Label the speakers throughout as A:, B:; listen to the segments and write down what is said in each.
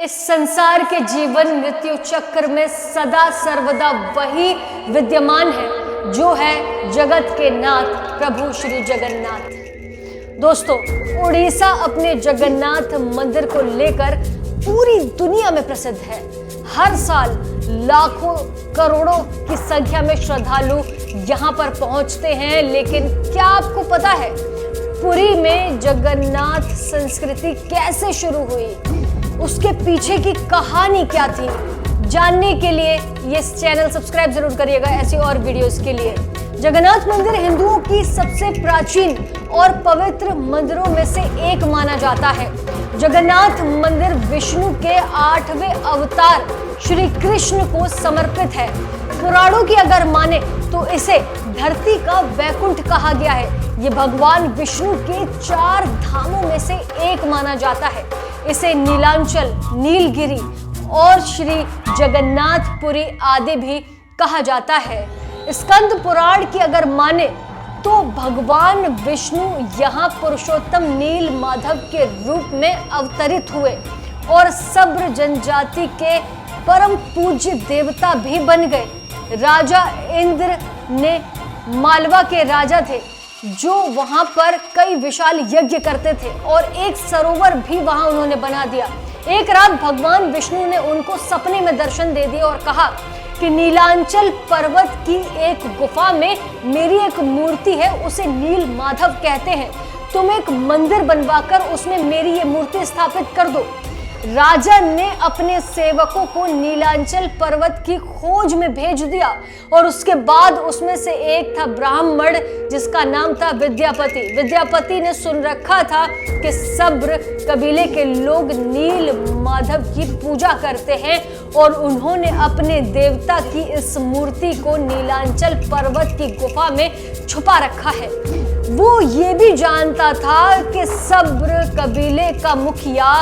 A: इस संसार के जीवन मृत्यु चक्र में सदा सर्वदा वही विद्यमान है जो है जगत के नाथ प्रभु श्री जगन्नाथ। दोस्तों, उड़ीसा अपने जगन्नाथ मंदिर को लेकर पूरी दुनिया में प्रसिद्ध है। हर साल लाखों करोड़ों की संख्या में श्रद्धालु यहाँ पर पहुँचते हैं। लेकिन क्या आपको पता है पुरी में जगन्नाथ संस्कृति कैसे शुरू हुई, उसके पीछे की कहानी क्या थी? जानने के लिए ये चैनल सब्सक्राइब जरूर करिएगा ऐसी और वीडियोस के लिए। जगन्नाथ मंदिर हिंदुओं की सबसे प्राचीन और पवित्र मंदिरों में से एक माना जाता है। जगन्नाथ मंदिर विष्णु के 8वें अवतार श्री कृष्ण को समर्पित है। पुराणों की अगर माने तो इसे धरती का वैकुंठ कहा गया है। ये भगवान विष्णु के 4 धामों में से एक माना जाता है। इसे नीलांचल, नीलगिरी और श्री जगन्नाथपुरी आदि भी कहा जाता है। स्कंद पुराण की अगर माने तो भगवान विष्णु यहाँ पुरुषोत्तम नील माधव के रूप में अवतरित हुए और सब्र जनजाति के परम पूज्य देवता भी बन गए। राजा इंद्र ने मालवा के राजा थे जो वहां पर कई विशाल यज्ञ करते थे और एक सरोवर भी वहां उन्होंने बना दिया। एक रात भगवान विष्णु ने उनको सपने में दर्शन दे दिया और कहा कि नीलांचल पर्वत की एक गुफा में मेरी एक मूर्ति है, उसे नील माधव कहते हैं। तुम एक मंदिर बनवाकर उसमें मेरी ये मूर्ति स्थापित कर दो। राजा ने अपने सेवकों को नीलांचल पर्वत की खोज में भेज दिया और उसके बाद उसमें से एक था ब्राह्मण जिसका नाम था विद्यापति। विद्यापति ने सुन रखा था कि सब्र कबीले के लोग नील माधव की पूजा करते हैं और उन्होंने अपने देवता की इस मूर्ति को नीलांचल पर्वत की गुफा में छुपा रखा है। वो ये भी जानता था कि सब्र कबीले का मुखिया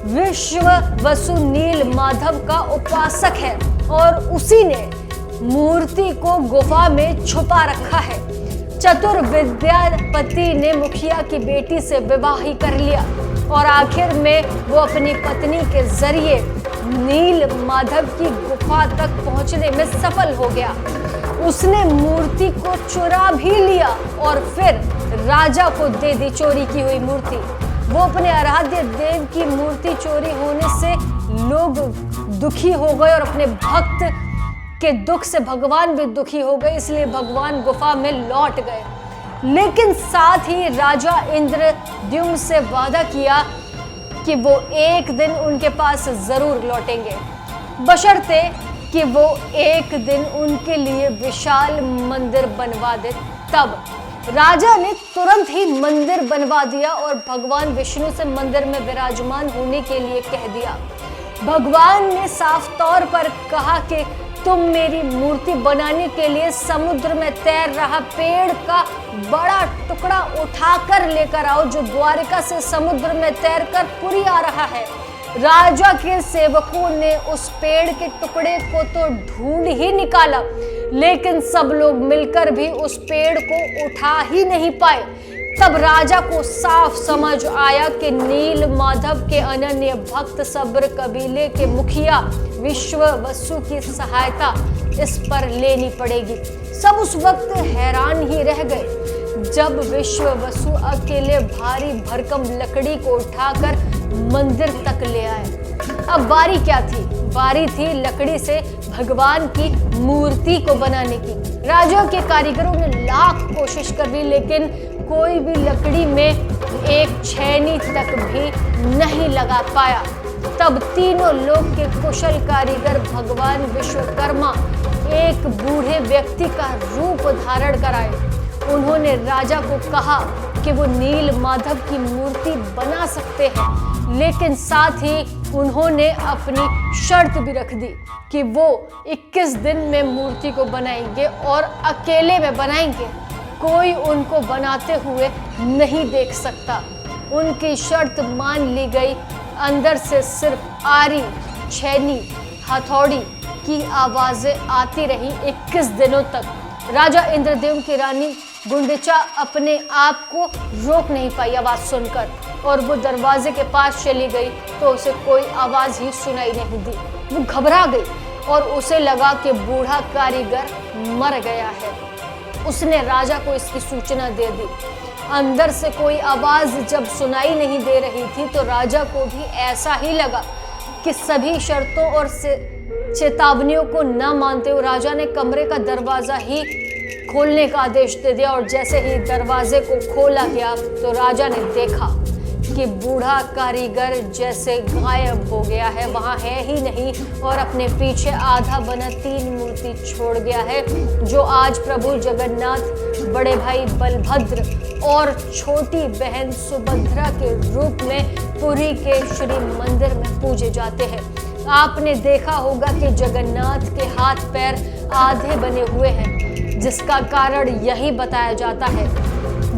A: विश्व वसु नील माधव का उपासक है और उसी ने मूर्ति को गुफा में छुपा रखा है। चतुर विद्यापति ने मुखिया की बेटी से विवाह ही कर लिया और आखिर में वो अपनी पत्नी के जरिए नील माधव की गुफा तक पहुंचने में सफल हो गया। उसने मूर्ति को चुरा भी लिया और फिर राजा को दे दी चोरी की हुई मूर्ति। वो अपने आराध्य देव की मूर्ति चोरी होने से लोग दुखी हो गए और अपने भक्त के दुख से भगवान भी दुखी हो गए, इसलिए भगवान गुफा में लौट गए। लेकिन साथ ही राजा इंद्रद्युम्न से वादा किया कि वो एक दिन उनके पास जरूर लौटेंगे, बशर्ते कि वो एक दिन उनके लिए विशाल मंदिर बनवा दे। तब राजा ने तुरंत ही मंदिर बनवा दिया और भगवान विष्णु से मंदिर में विराजमान होने के लिए कह दिया। भगवान ने साफ तौर पर कहा कि तुम मेरी मूर्ति बनाने के लिए समुद्र में तैर रहा पेड़ का बड़ा टुकड़ा उठाकर लेकर आओ जो द्वारिका से समुद्र में तैरकर पुरी आ रहा है। राजा के सेवकों ने उस पेड़ के टुकड़े को तो ढूंढ ही निकाला, लेकिन सब लोग मिलकर भी उस पेड़ को उठा ही नहीं पाए। तब राजा को साफ समझ आया कि नील माधव के अनन्य भक्त सब्र कबीले के मुखिया विश्व वसु की सहायता इस पर लेनी पड़ेगी। सब उस वक्त हैरान ही रह गए जब विश्व वसु अकेले भारी भरकम लकड़ी को उठाकर मंदिर तक ले आए। अब बारी क्या थी? बारी थी लकड़ी से भगवान की मूर्ति को बनाने की। राजा के कारीगरों ने लाख कोशिश कर ली, लेकिन कोई भी लकड़ी में एक छेनी तक भी नहीं लगा पाया। तब तीनों लोग के कुशल कारीगर भगवान विश्वकर्मा एक बूढ़े व्यक्ति का रूप धारण कराए। उन्होंने राजा को कहा कि वो नील माधव की मूर्ति बना सकते हैं, लेकिन साथ ही उन्होंने अपनी शर्त भी रख दी कि वो 21 दिन में मूर्ति को बनाएंगे और अकेले में बनाएंगे, कोई उनको बनाते हुए नहीं देख सकता। उनकी शर्त मान ली गई। अंदर से सिर्फ आरी, छेनी, हथौड़ी की आवाजें आती रही 21 दिनों तक। राजा इंद्रद्युम्न की रानी गुंडिचा अपने आप को रोक नहीं पाई आवाज सुनकर। और वो दरवाजे के पास चली गई तो उसे कोई आवाज ही सुनाई नहीं दी। वो घबरा गई और उसे लगा कि बूढ़ा कारीगर मर गया है। उसने राजा को इसकी सूचना दे दी। अंदर से कोई आवाज जब सुनाई नहीं दे रही थी तो राजा को भी ऐसा ही लगा कि सभी शर्तों और चेतावनियों को न मानते हुए राजा ने कमरे का दरवाजा ही खोलने का आदेश दे दिया। और जैसे ही दरवाजे को खोला गया तो राजा ने देखा कि बूढ़ा कारीगर जैसे गायब हो गया है, वहां है ही नहीं, और अपने पीछे आधा बना 3 मूर्ति छोड़ गया है, जो आज प्रभु जगन्नाथ, बड़े भाई बलभद्र और छोटी बहन सुभद्रा के रूप में पुरी के श्री मंदिर में पूजे जाते हैं। आपने देखा होगा कि जगन्नाथ के हाथ पैर आधे बने हुए हैं, जिसका कारण यही बताया जाता है।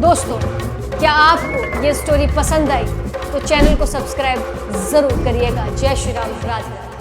A: दोस्तों, क्या आपको ये स्टोरी पसंद आई तो चैनल को सब्सक्राइब जरूर करिएगा। जय श्री राम, राधे राधे।